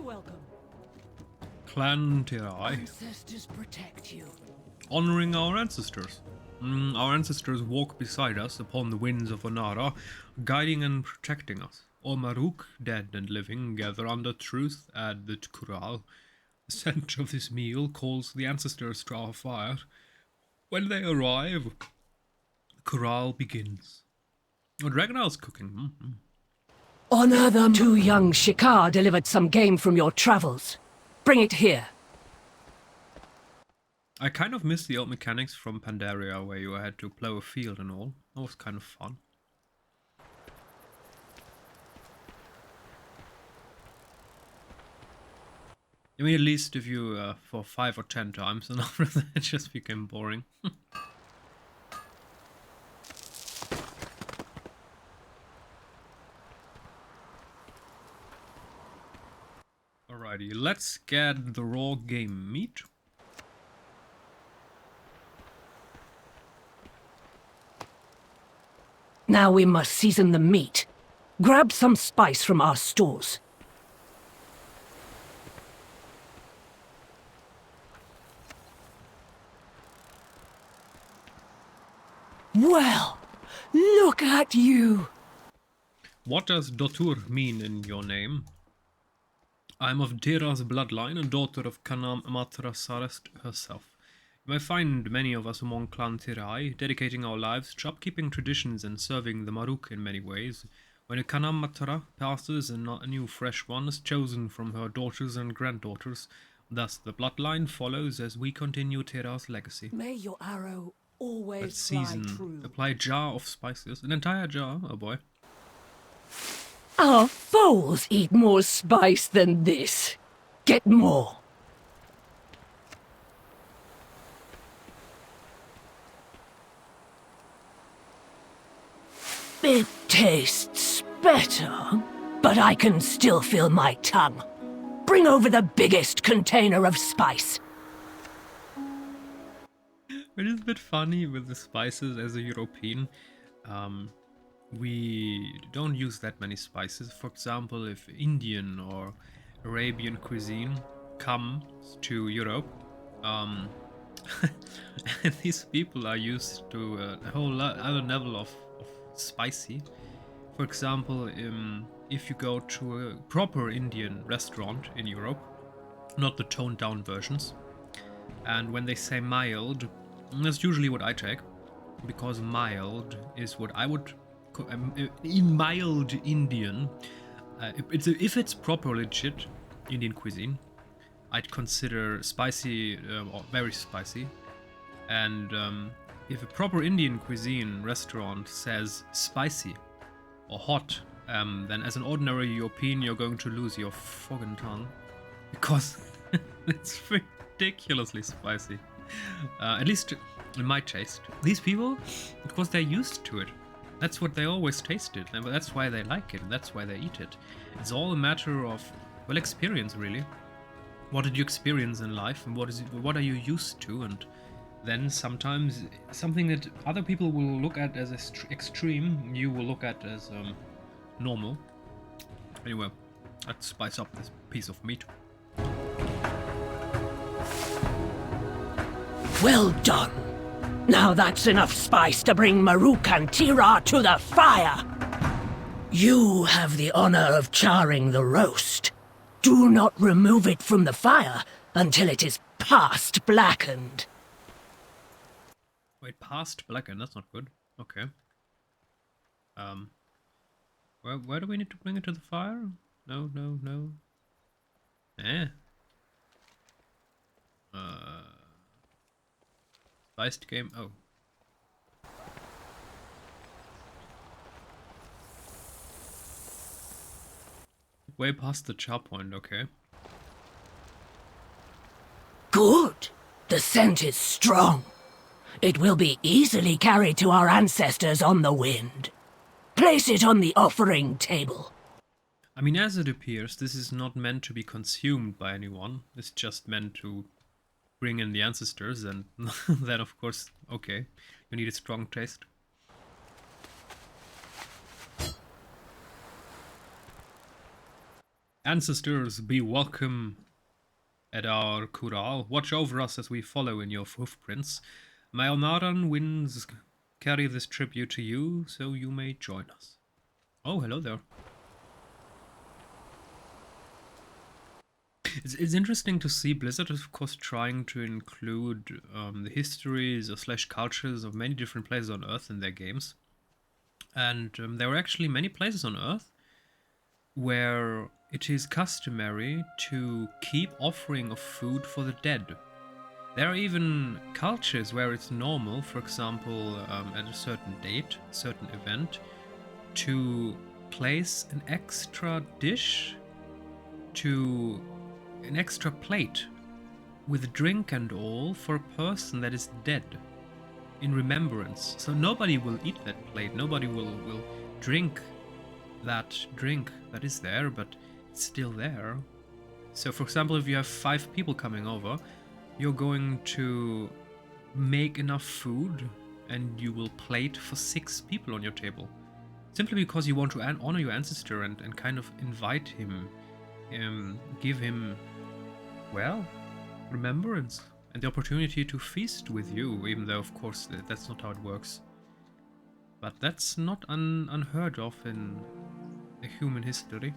welcome. Clan Tirai. Ancestors protect you. Honoring our ancestors. Our ancestors walk beside us upon the winds of Onara, guiding and protecting us. All Maruk, dead and living, gather under truth at the Kural. The scent of this meal calls the ancestors to our fire. When they arrive, the Kural begins. Oh, Dragonflight's cooking. Honor them. 2 young Shikar delivered some game from your travels. Bring it here. I kind of miss the old mechanics from Pandaria where you had to plow a field and all. That was kind of fun. I mean, at least if you, for 5 or 10 times, and after that it just became boring. Alrighty, let's get the raw game meat. Now we must season the meat. Grab some spice from our stores. Well, look at you. What does Dotur mean in your name? I'm of Dira's bloodline, a daughter of Kanam Amatrasarest herself. You may find many of us among Clan Tirai, dedicating our lives to upkeeping traditions and serving the Maruk in many ways. When a Kanam Matara passes, a new fresh one is chosen from her daughters and granddaughters. Thus the bloodline follows as we continue Tira's legacy. May your arrow always Let's fly season. true. Apply jar of spices. An entire jar, oh boy. Our foes eat more spice than this. Get more. It tastes better, but I can still feel my tongue. Bring over the biggest container of spice. It is a bit funny with the spices as a European. We don't use that many spices. For example, if Indian or Arabian cuisine comes to Europe, these people are used to a whole other level of spicy. For example, if you go to a proper Indian restaurant in Europe, not the toned down versions, and when they say mild, that's usually what I take, because mild is what I would mild Indian. If it's proper legit Indian cuisine, I'd consider spicy or very spicy. And if a proper Indian cuisine restaurant says spicy or hot, then as an ordinary European you're going to lose your fucking tongue, because it's ridiculously spicy. At least in my taste. These people, because they're used to it. That's what they always tasted, and that's why they like it, and that's why they eat it. It's all a matter of, well, experience, really. What did you experience in life, and what are you used to? And then sometimes something that other people will look at as extreme, you will look at as normal. Anyway, let's spice up this piece of meat. Well done. Now that's enough spice to bring Maruk and Tira to the fire. You have the honor of charring the roast. Do not remove it from the fire until it is past blackened. Wait, past blackened? That's not good. Okay. Where do we need to bring it to the fire? No. Spiced game. Oh. Way past the char point, okay. Good. The scent is strong. It will be easily carried to our ancestors on the wind. Place it on the offering table. I mean, as it appears, this is not meant to be consumed by anyone. It's just meant to bring in the ancestors, and then of course, okay, you need a strong taste. Ancestors, be welcome at our Kural. Watch over us as we follow in your hoofprints. May Alnaran winds carry this tribute to you, so you may join us. Oh, hello there. It's interesting to see Blizzard, of course, trying to include the histories or / cultures of many different places on Earth in their games. And there are actually many places on Earth where it is customary to keep offering of food for the dead. There are even cultures where it's normal, for example, at a certain date, certain event, to place an extra dish an extra plate with drink and all for a person that is dead in remembrance. So nobody will eat that plate, nobody will drink that drink that is there, but it's still there. So for example, if you have 5 people coming over, you're going to make enough food and you will plate for 6 people on your table. Simply because you want to honor your ancestor and kind of invite him, give him, well, remembrance and the opportunity to feast with you, even though of course that's not how it works. But that's not unheard of in the human history.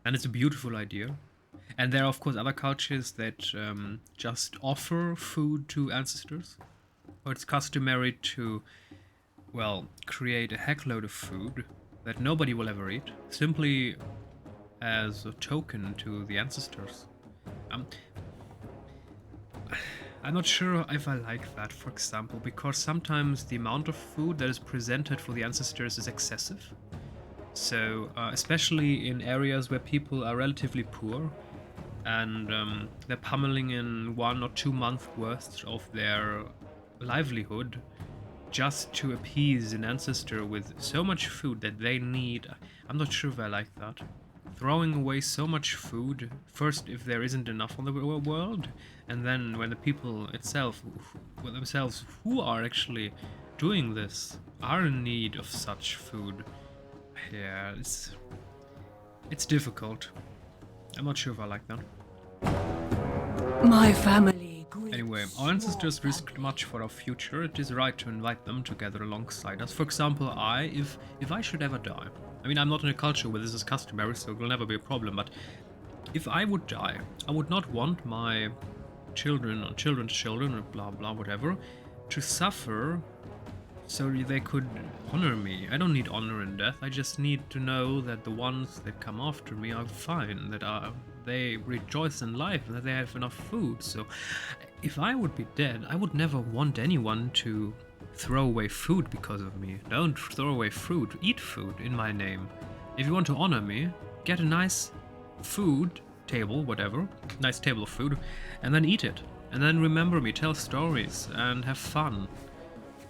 And it's a beautiful idea. And there are of course other cultures that just offer food to ancestors. Or it's customary to, well, create a heckload of food that nobody will ever eat, simply as a token to the ancestors. I'm not sure if I like that, for example, because sometimes the amount of food that is presented for the ancestors is excessive. So, especially in areas where people are relatively poor and they're pummeling in 1 or 2 months worth of their livelihood just to appease an ancestor with so much food that they need. I'm not sure if I like that. Throwing away so much food, first if there isn't enough on the world, and then when the people themselves who are actually doing this are in need of such food. Yeah, it's difficult. I'm not sure if I like that. My family. Anyway, our ancestors risked much for our future. It is right to invite them to gather alongside us. For example, if I should ever die, I mean, I'm not in a culture where this is customary, so it will never be a problem, but if I would die, I would not want my children or children's children or blah blah whatever to suffer so they could honor me. I don't need honor in death. I just need to know that the ones that come after me are fine, that they rejoice in life, and that they have enough food. So if I would be dead, I would never want anyone to throw away food because of me. Don't throw away food. Eat food in my name. If you want to honor me, get a nice food table, whatever, nice table of food, and then eat it. And then remember me, tell stories, and have fun.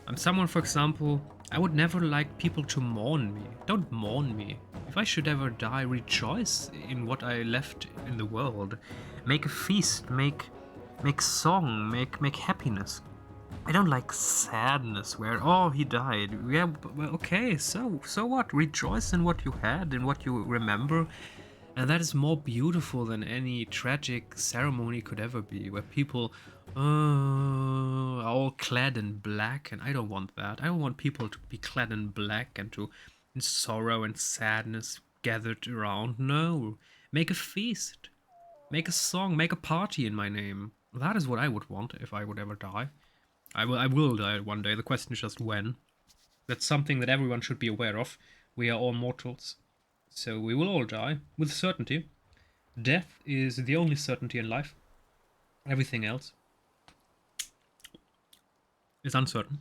I'm someone, for example, I would never like people to mourn me. Don't mourn me. If I should ever die, rejoice in what I left in the world. Make a feast, make song, make happiness. I don't like sadness where, oh, he died. Yeah, well, okay, so what? Rejoice in what you had, in what you remember. And that is more beautiful than any tragic ceremony could ever be, where people are all clad in black, and I don't want that. I don't want people to be clad in black and to, in sorrow and sadness, gathered around. No, make a feast, make a song, make a party in my name. That is what I would want if I would ever die. I will die one day. The question is just when. That's something that everyone should be aware of. We are all mortals. So we will all die, with certainty. Death is the only certainty in life. Everything else is uncertain.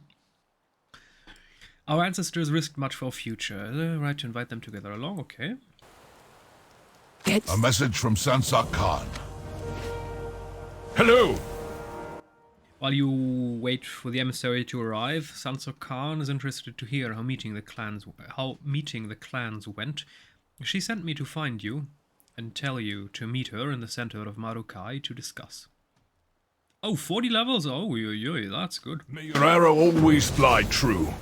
Our ancestors risked much for our future. The right to invite them together along, okay. A message from Sansa Khan. Hello! While you wait for the emissary to arrive, Sansa Khan is interested to hear how meeting the clans went. She sent me to find you and tell you to meet her in the center of Marukai to discuss. Oh, 40 levels? Oh, that's good. May your arrow always fly true.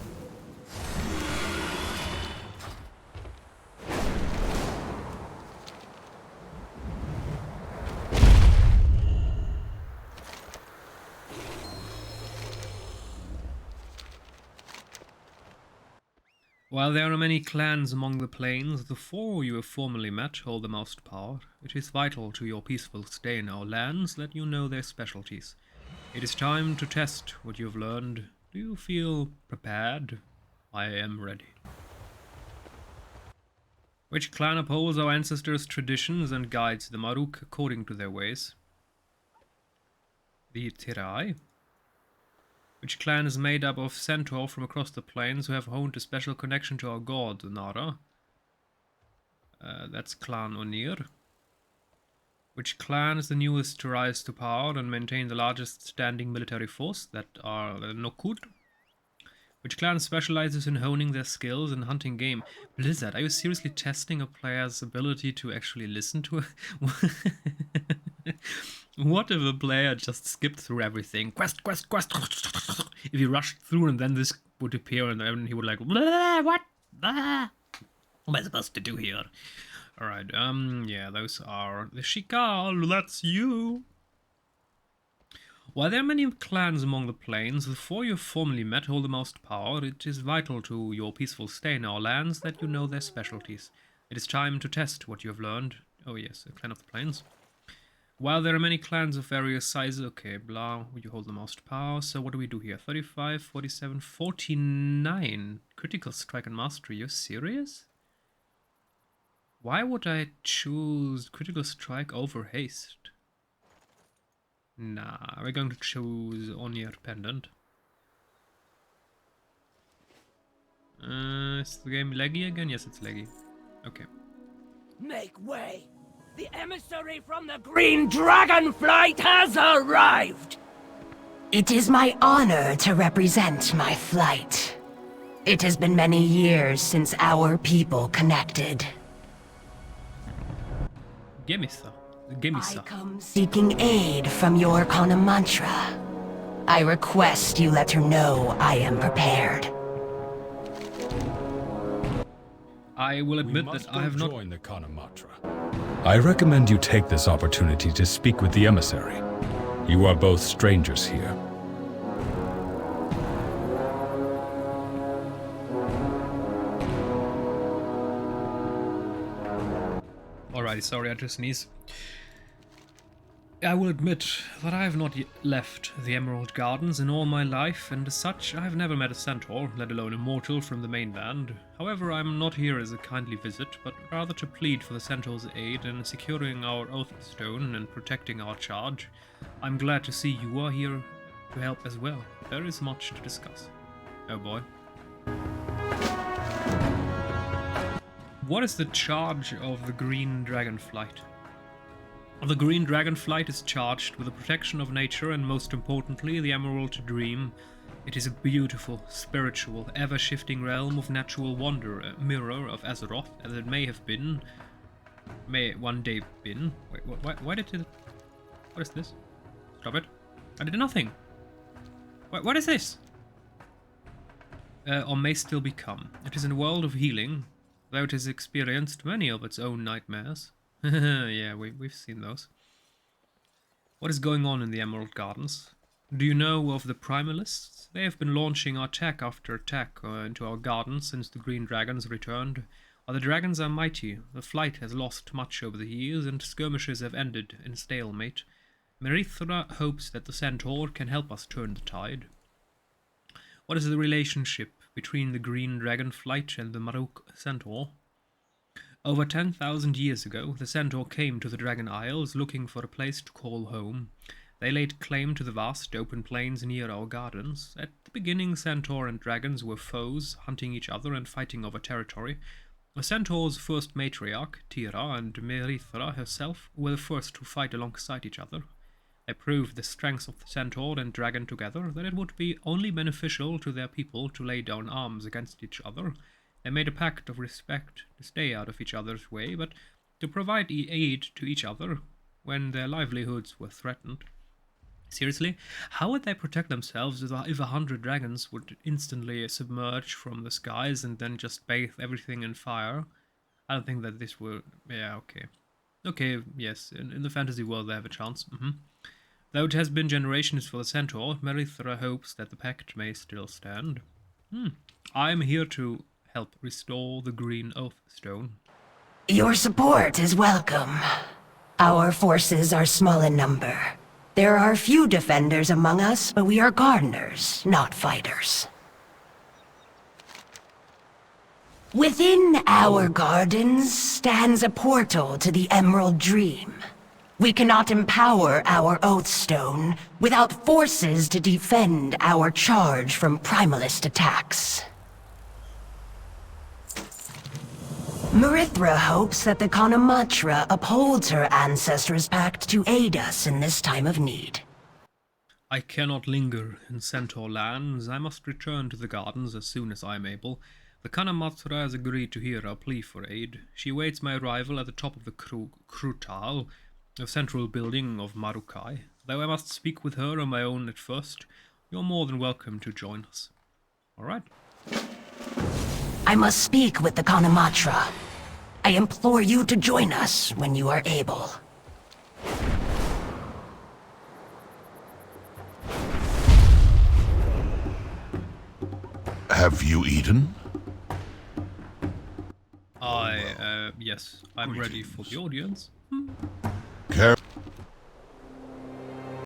While there are many clans among the plains, the four you have formerly met hold the most power. It is vital to your peaceful stay in our lands that you know their specialties. It is time to test what you have learned. Do you feel prepared? I am ready. Which clan upholds our ancestors' traditions and guides the Maruk according to their ways? The Tirai. Which clan is made up of centaur from across the plains who have honed a special connection to our god, Nara? That's Clan Onir. Which clan is the newest to rise to power and maintain the largest standing military force? That are the Nokud. Which clan specializes in honing their skills and hunting game? Blizzard, are you seriously testing a player's ability to actually listen to it? What if a player just skipped through everything? Quest. If he rushed through and then this would appear and then he would like, what? What am I supposed to do here? Alright, yeah, those are the Shikal, that's you. While there are many clans among the plains, the four you have formerly met hold the most power. It is vital to your peaceful stay in our lands that you know their specialties. It is time to test what you have learned. Oh yes, a clan of the plains. While there are many clans of various sizes, okay, blah, you hold the most power. So what do we do here? 35, 47, 49. Critical strike and mastery, you're serious? Why would I choose critical strike over haste? Nah, we're going to choose Onir Pendant. Is the game laggy again? Yes, it's laggy. Okay. Make way! The emissary from the Green Dragonflight has arrived! It is my honor to represent my flight. It has been many years since our people connected. Gemisa. I come seeking aid from your Kana mantra. I request you let her know I am prepared. I will admit that I have not joined the Kana mantra. I recommend you take this opportunity to speak with the emissary. You are both strangers here. Alrighty, sorry, I had to sneeze. I will admit that I have not yet left the Emerald Gardens in all my life, and as such, I have never met a centaur, let alone a mortal from the mainland. However, I am not here as a kindly visit, but rather to plead for the centaur's aid in securing our oath stone and protecting our charge. I'm glad to see you are here to help as well. There is much to discuss. Oh boy. What is the charge of the Green Dragonflight? The Green Dragonflight is charged with the protection of nature and, most importantly, the Emerald Dream. It is a beautiful, spiritual, ever-shifting realm of natural wonder, a mirror of Azeroth, as it may have been, may one day been. Wait, why did it... What is this? Stop it. I did nothing. What is this? Or may still become. It is a world of healing, though it has experienced many of its own nightmares. Yeah, we've seen those. What is going on in the Emerald Gardens? Do you know of the Primalists? They have been launching attack after attack into our gardens since the Green Dragons returned. While the dragons are mighty, the flight has lost much over the years, and skirmishes have ended in stalemate. Merithra hopes that the Centaur can help us turn the tide. What is the relationship between the Green Dragonflight and the Maruk Centaur? Over 10,000 years ago, the Centaur came to the Dragon Isles looking for a place to call home. They laid claim to the vast open plains near our gardens. At the beginning, Centaur and dragons were foes, hunting each other and fighting over territory. The Centaur's first matriarch, Tira, and Merithra herself were the first to fight alongside each other. They proved the strengths of the Centaur and dragon together, that it would be only beneficial to their people to lay down arms against each other. They made a pact of respect to stay out of each other's way, but to provide aid to each other when their livelihoods were threatened. Seriously? How would they protect themselves if 100 dragons would instantly submerge from the skies and then just bathe everything in fire? I don't think that this would... Yeah, okay. Okay, yes, in the fantasy world they have a chance. Though it has been generations for the Centaur, Merithra hopes that the pact may still stand. I'm here to help restore the Green Oath Stone. Your support is welcome. Our forces are small in number. There are few defenders among us, but we are gardeners, not fighters. Within our gardens stands a portal to the Emerald Dream. We cannot empower our Oathstone without forces to defend our charge from primalist attacks. Marithra hopes that the Kanamatra upholds her ancestors' pact to aid us in this time of need. I cannot linger in Centaur lands. I must return to the gardens as soon as I am able. The Kanamatra has agreed to hear our plea for aid. She awaits my arrival at the top of the Krutal, the central building of Marukai. Though I must speak with her on my own at first, you're more than welcome to join us. Alright. I must speak with the Kanamatra. I implore you to join us when you are able. Have you eaten? Yes, I'm ready for the audience.